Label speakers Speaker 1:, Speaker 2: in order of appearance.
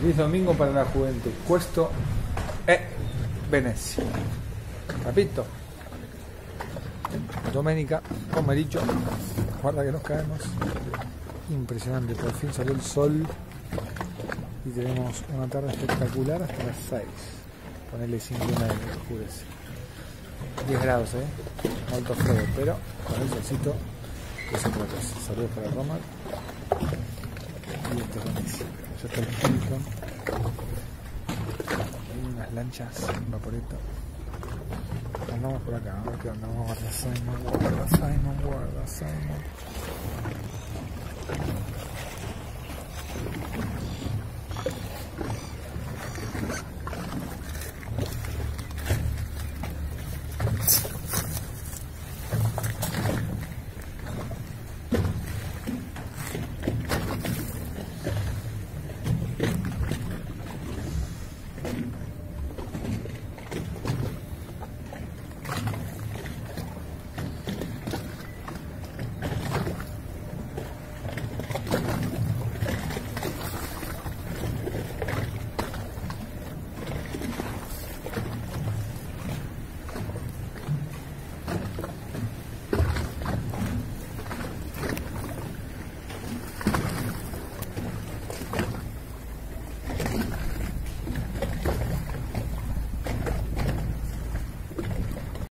Speaker 1: Feliz domingo para la juventud. Questo è Venezia. Capito? Domenica pomeriggio. Guarda que nos caemos. Impresionante, por fin salió el sol. Y tenemos una tarde espectacular hasta las 6. Ponerle 5 y media que oscurece. 10 grados, alto frío, pero con el solcito es otra cosa. Saludos para Roma. Y esto es buenísimo. Ya está el Hilton. Hay unas lanchas, un vaporito. Andamos por acá, a ver qué onda. Vamos a guardar Simon, guarda Simon.